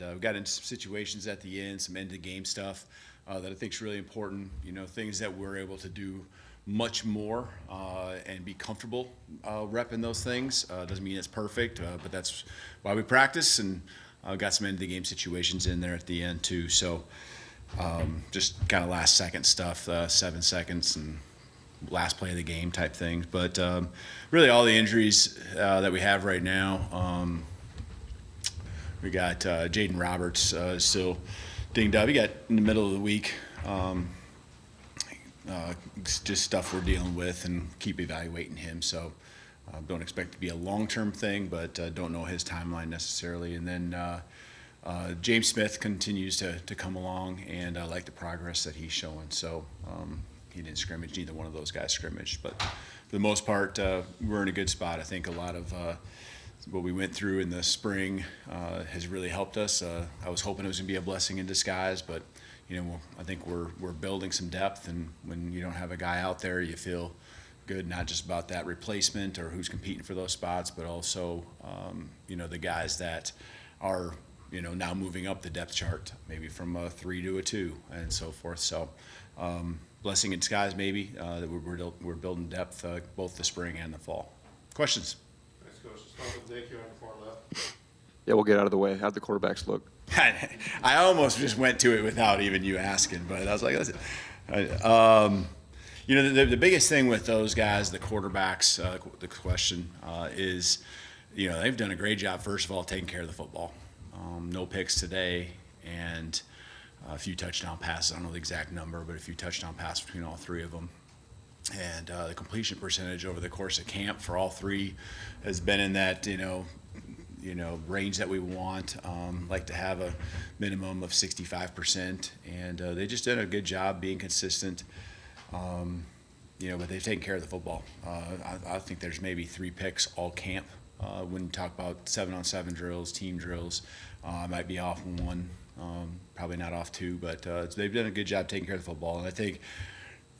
And we got into some situations at the end, some end-of-the-game stuff that I think is really important. Things that we're able to do much more and be comfortable repping those things. Doesn't mean it's perfect, but that's why we practice, and got some end-of-the-game situations in there at the end too. So just kind of last-second stuff, 7 seconds and last play of the game type things. But really all the injuries that we have right now, we got Jaden Roberts still dinged up. He got in the middle of the week. Just stuff we're dealing with and keep evaluating him. So don't expect it to be a long-term thing, but don't know his timeline necessarily. And then James Smith continues to come along, and I like the progress that he's showing. So he didn't scrimmage. Neither one of those guys scrimmaged. But for the most part, we're in a good spot. I think a lot of what we went through in the spring has really helped us. I was hoping it was going to be a blessing in disguise, but I think we're building some depth, and when you don't have a guy out there, you feel good, not just about that replacement or who's competing for those spots, but also the guys that are now moving up the depth chart, maybe from a 3 to a 2 and so forth. So blessing in disguise maybe that we're building depth both the spring and the fall. Questions? Thanks, Coach. Let's start with Nick here on the far left. Yeah, we'll get out of the way. How'd the quarterbacks look? I almost just went to it without even you asking, but I was like, listen. The biggest thing with those guys, the quarterbacks, the question is, they've done a great job, first of all, taking care of the football. No picks today, and a few touchdown passes. I don't know the exact number, but a few touchdown passes between all three of them. And the completion percentage over the course of camp for all three has been in that, range that we want. Like to have a minimum of 65%, and they just did a good job being consistent. But they've taken care of the football. I think there's maybe 3 picks all camp. When you talk about 7-on-7 drills, team drills, I might be off 1, probably not off 2, but they've done a good job taking care of the football. And I think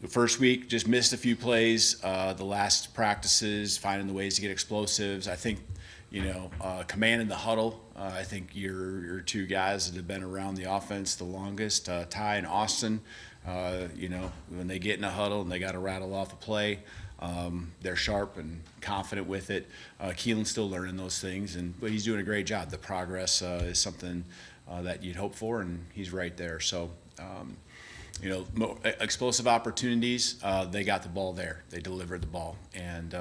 the first week just missed a few plays. The last practices, finding the ways to get explosives. I think command in the huddle. I think your 2 guys that have been around the offense the longest, Ty and Austin. When they get in a huddle and they got to rattle off a play, they're sharp and confident with it. Kalen's still learning those things, but he's doing a great job. The progress is something that you'd hope for, and he's right there. So, explosive opportunities, they got the ball there. They delivered the ball. And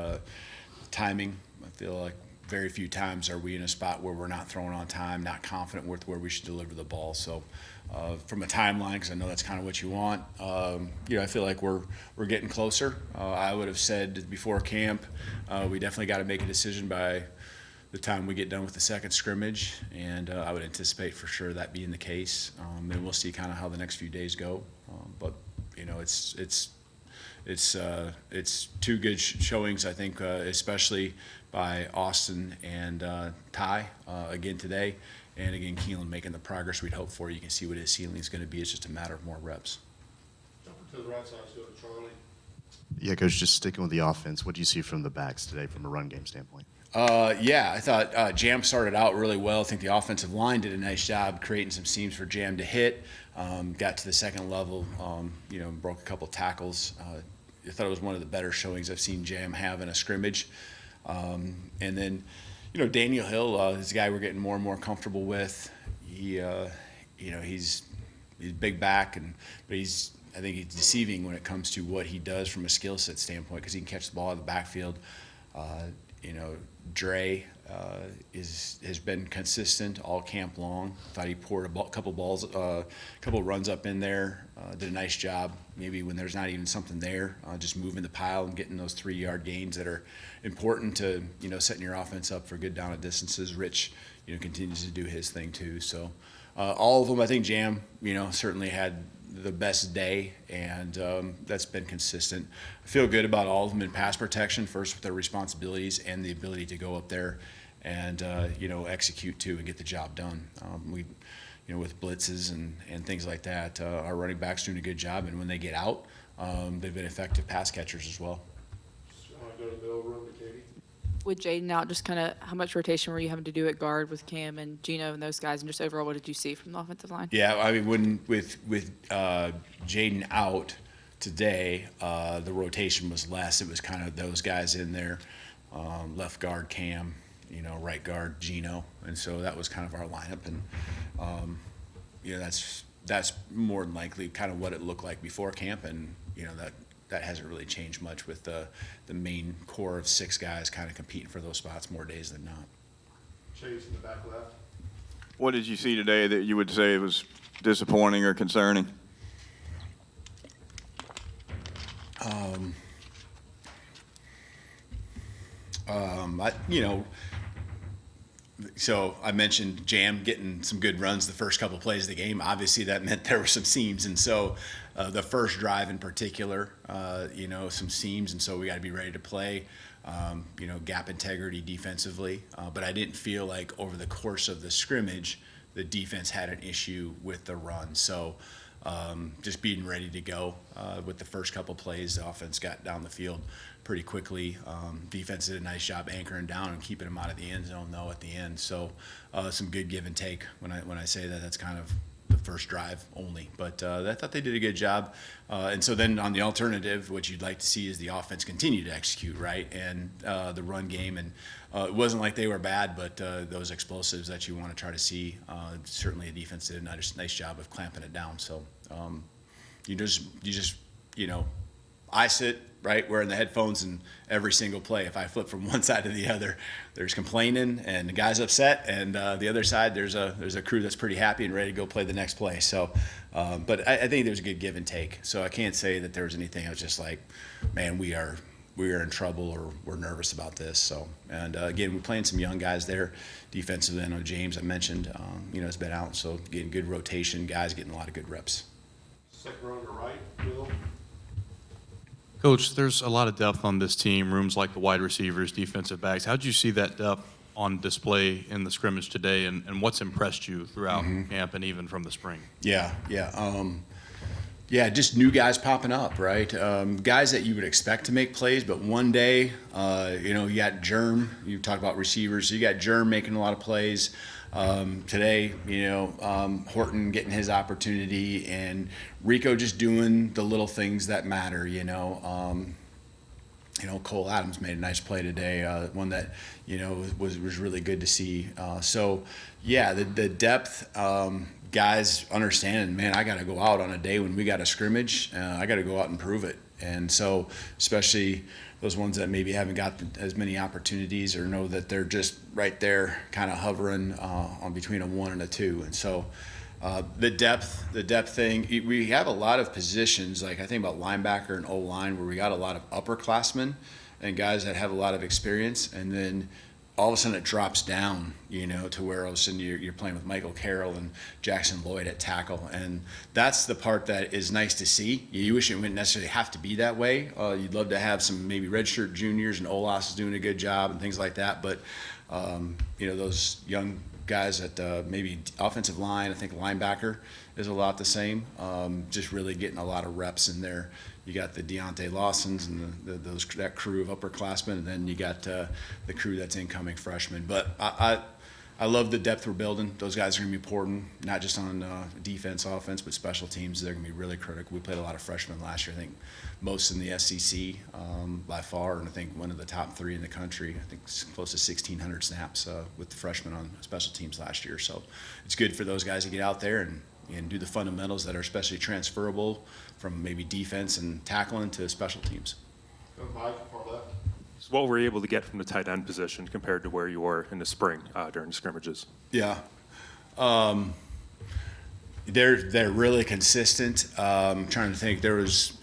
timing, I feel like very few times are we in a spot where we're not throwing on time, not confident with where we should deliver the ball. So from a timeline, because I know that's kind of what you want, I feel like we're getting closer. I would have said before camp, we definitely got to make a decision by the time we get done with the second scrimmage, and I would anticipate for sure that being the case. And we'll see kind of how the next few days go. But it's 2 good showings, I think, especially by Austin and Ty again today, and again Kalen making the progress we'd hope for. You can see what his ceiling is going to be. It's just a matter of more reps. Jumping to the right side, let's go to Charlie. Yeah, Coach, just sticking with the offense, what do you see from the backs today from a run game standpoint? I thought Jam started out really well. I think the offensive line did a nice job creating some seams for Jam to hit. Got to the second level, broke a couple tackles. I thought it was one of the better showings I've seen Jam have in a scrimmage. And then, Daniel Hill is a guy we're getting more and more comfortable with. He's big back, but I think he's deceiving when it comes to what he does from a skill set standpoint, because he can catch the ball out of the backfield. Dre has been consistent all camp long. Thought he poured a couple runs up in there. Did a nice job. Maybe when there's not even something there, just moving the pile and getting those 3-yard gains that are important to setting your offense up for good down and distances. Rich, continues to do his thing too. So all of them, I think Jam, certainly had the best day, and that's been consistent. I feel good about all of them in pass protection, first with their responsibilities and the ability to go up there and execute too and get the job done. With blitzes and things like that, our running backs doing a good job, and when they get out, they've been effective pass catchers as well. Go to the middle room to Katie. With Jaden out, just kind of how much rotation were you having to do at guard with Cam and Gino and those guys, and just overall, what did you see from the offensive line? Yeah, I mean, with Jaden out today, the rotation was less. It was kind of those guys in there, left guard Cam, right guard Gino, and so that was kind of our lineup. And that's more than likely kind of what it looked like before camp, and that hasn't really changed much with the main core of 6 guys kind of competing for those spots more days than not. Chase in the back left. What did you see today that you would say was disappointing or concerning? So I mentioned Jam getting some good runs the first couple plays of the game. Obviously, that meant there were some seams, and so the first drive in particular, some seams, and so we got to be ready to play. Gap integrity defensively, but I didn't feel like over the course of the scrimmage, the defense had an issue with the run. So just being ready to go with the first couple plays, the offense got down the field pretty quickly. Defense did a nice job anchoring down and keeping them out of the end zone, though, at the end. So some good give and take. When I say that, that's kind of the first drive only. But I thought they did a good job. And so then on the alternative, what you'd like to see is the offense continue to execute, right, and the run game. And it wasn't like they were bad, but those explosives that you want to try to see, certainly the defense did a nice job of clamping it down. So I sit, right, wearing the headphones, and every single play, if I flip from one side to the other, there's complaining and the guy's upset, and the other side, there's a crew that's pretty happy and ready to go play the next play. So, but I think there's a good give and take. So I can't say that there was anything I was just like, man, we are in trouble or we're nervous about this. So, and again, we're playing some young guys there defensively. I know James, I mentioned, has been out, so getting good rotation, guys getting a lot of good reps. Second row to right, Will. Coach, there's a lot of depth on this team, rooms like the wide receivers, defensive backs. How did you see that depth on display in the scrimmage today, and what's impressed you throughout camp and even from the spring? Yeah, just new guys popping up, right? Guys that you would expect to make plays, but one day, you got Germ. You talk about receivers, so you got Germ making a lot of plays. Today, Horton getting his opportunity, and Rico just doing the little things that matter. Cole Adams made a nice play today, one that was really good to see. The depth. Guys understanding, man, I got to go out on a day when we got a scrimmage. I got to go out and prove it. And so, especially those ones that maybe haven't got as many opportunities or know that they're just right there kind of hovering on between a 1 and a 2. And so the depth thing, we have a lot of positions, like I think about linebacker and O-line, where we got a lot of upperclassmen and guys that have a lot of experience. And then all of a sudden it drops down, to where all of a sudden you're playing with Michael Carroll and Jackson Lloyd at tackle. And that's the part that is nice to see. You wish it wouldn't necessarily have to be that way. You'd love to have some maybe redshirt juniors, and Olas is doing a good job and things like that. But, those young guys at maybe offensive line, I think linebacker is a lot the same. Just really getting a lot of reps in there. You got the Deontay Lawsons and that crew of upperclassmen, and then you got the crew that's incoming freshmen. But I love the depth we're building. Those guys are going to be important, not just on defense, offense, but special teams. They're going to be really critical. We played a lot of freshmen last year. I think most in the SEC by far, and I think one of the top 3 in the country. I think close to 1,600 snaps with the freshmen on special teams last year. So it's good for those guys to get out there and do the fundamentals that are especially transferable from maybe defense and tackling to special teams. Go Mike, far left. So what were you able to get from the tight end position compared to where you were in the spring during scrimmages? Yeah. They're really consistent. I'm trying to think. There was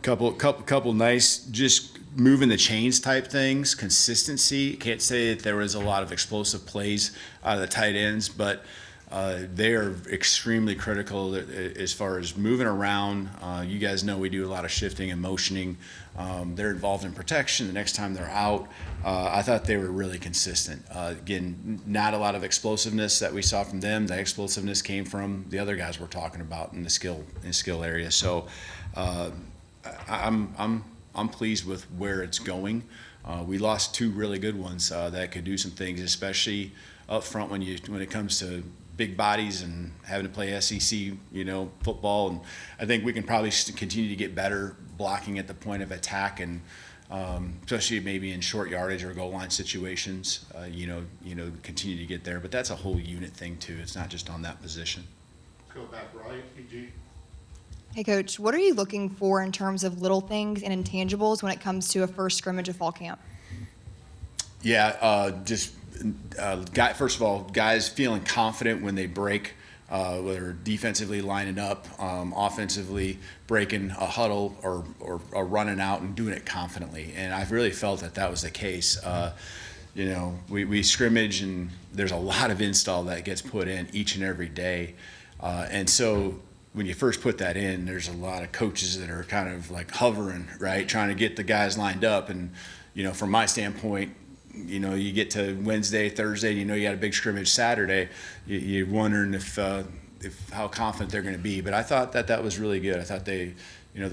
couple nice just moving the chains type things, consistency. Can't say that there was a lot of explosive plays out of the tight ends, but they are extremely critical as far as moving around. You guys know we do a lot of shifting and motioning. They're involved in protection the next time they're out. I thought they were really consistent. Again, not a lot of explosiveness that we saw from them. The explosiveness came from the other guys we're talking about in the skill area. So I'm pleased with where it's going. We lost two really good ones that could do some things, especially up front when it comes to big bodies and having to play SEC, football. And I think we can probably continue to get better blocking at the point of attack, and especially maybe in short yardage or goal line situations. Continue to get there. But that's a whole unit thing too. It's not just on that position. Let's go back right, PG. Hey, Coach, what are you looking for in terms of little things and intangibles when it comes to a first scrimmage of fall camp? Yeah, first of all, guys feeling confident when they break, whether defensively lining up, offensively breaking a huddle, or running out and doing it confidently. And I've really felt that was the case. We scrimmage, and there's a lot of install that gets put in each and every day. And so when you first put that in, there's a lot of coaches that are kind of like hovering, right, trying to get the guys lined up. And, from my standpoint, you get to Wednesday, Thursday, you got a big scrimmage Saturday, you're wondering if how confident they're going to be. But I thought that was really good. I thought the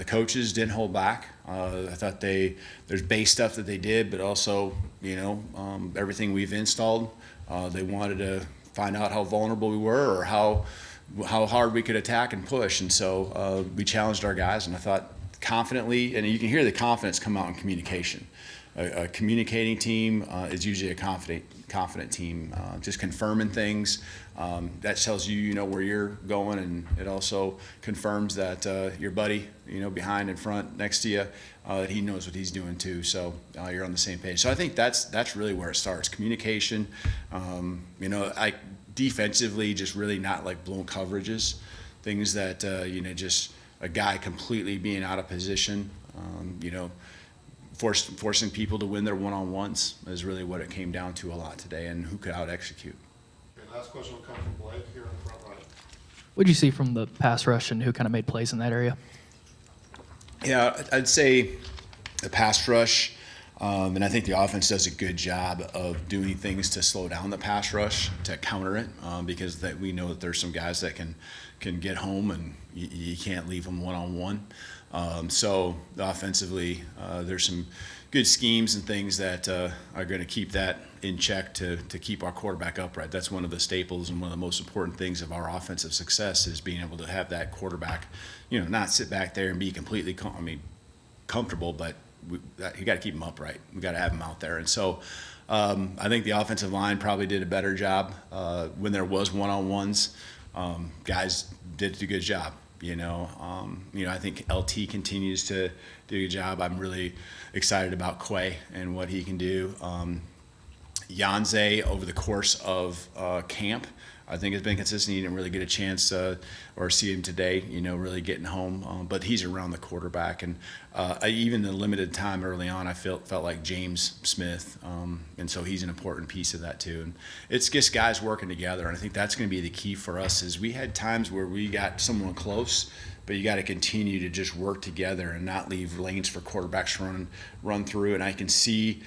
coaches didn't hold back. I thought there's base stuff that they did, but also, everything we've installed, they wanted to find out how vulnerable we were, or how hard we could attack and push. And so we challenged our guys, and I thought confidently, and you can hear the confidence come out in communication. A communicating team is usually a confident team. Just confirming things, that tells you where you're going, and it also confirms that your buddy behind, in front, next to you, that he knows what he's doing too. So you're on the same page. So I think that's really where it starts. Communication. I defensively just really not like blown coverages, things that just a guy completely being out of position. Forcing people to win their one-on-ones is really what it came down to a lot today, and who could out-execute. Okay, last question will come from Blake here in front right. What did you see from the pass rush, and who kind of made plays in that area? Yeah, I'd say the pass rush, and I think the offense does a good job of doing things to slow down the pass rush, to counter it, because we know that there's some guys that can get home, and you can't leave them one-on-one. So offensively, there's some good schemes and things that are going to keep that in check to keep our quarterback upright. That's one of the staples and one of the most important things of our offensive success, is being able to have that quarterback, not sit back there and be completely comfortable, but you got to keep him upright. We got to have him out there. And so I think the offensive line probably did a better job when there was one-on-ones. Guys did a good job. I think LT continues to do a good job. I'm really excited about Quay and what he can do. Yanze, over the course of camp, I think has been consistent. He didn't really get a chance or see him today, really getting home. But he's around the quarterback. And even the limited time early on, I felt like James Smith. And so he's an important piece of that too. And it's just guys working together. And I think that's going to be the key for us, is we had times where we got someone close, but you got to continue to just work together and not leave lanes for quarterbacks to run through. And I can see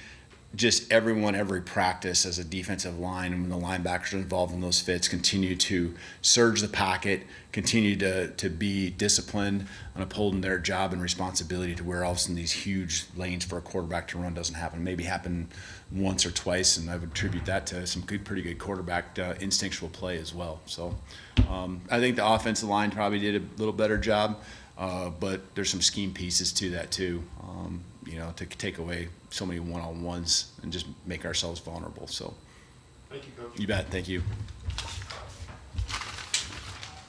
just every practice as a defensive line, and when the linebackers are involved in those fits, continue to surge the pocket, continue to be disciplined on upholding their job and responsibility, to where all of a sudden these huge lanes for a quarterback to run doesn't happen. Maybe happen once or twice, and I would attribute that to some pretty good quarterback instinctual play as well. So I think the offensive line probably did a little better job, but there's some scheme pieces to that too. To take away so many one-on-ones and just make ourselves vulnerable. So, Thank you, Coach. you bet. Thank you.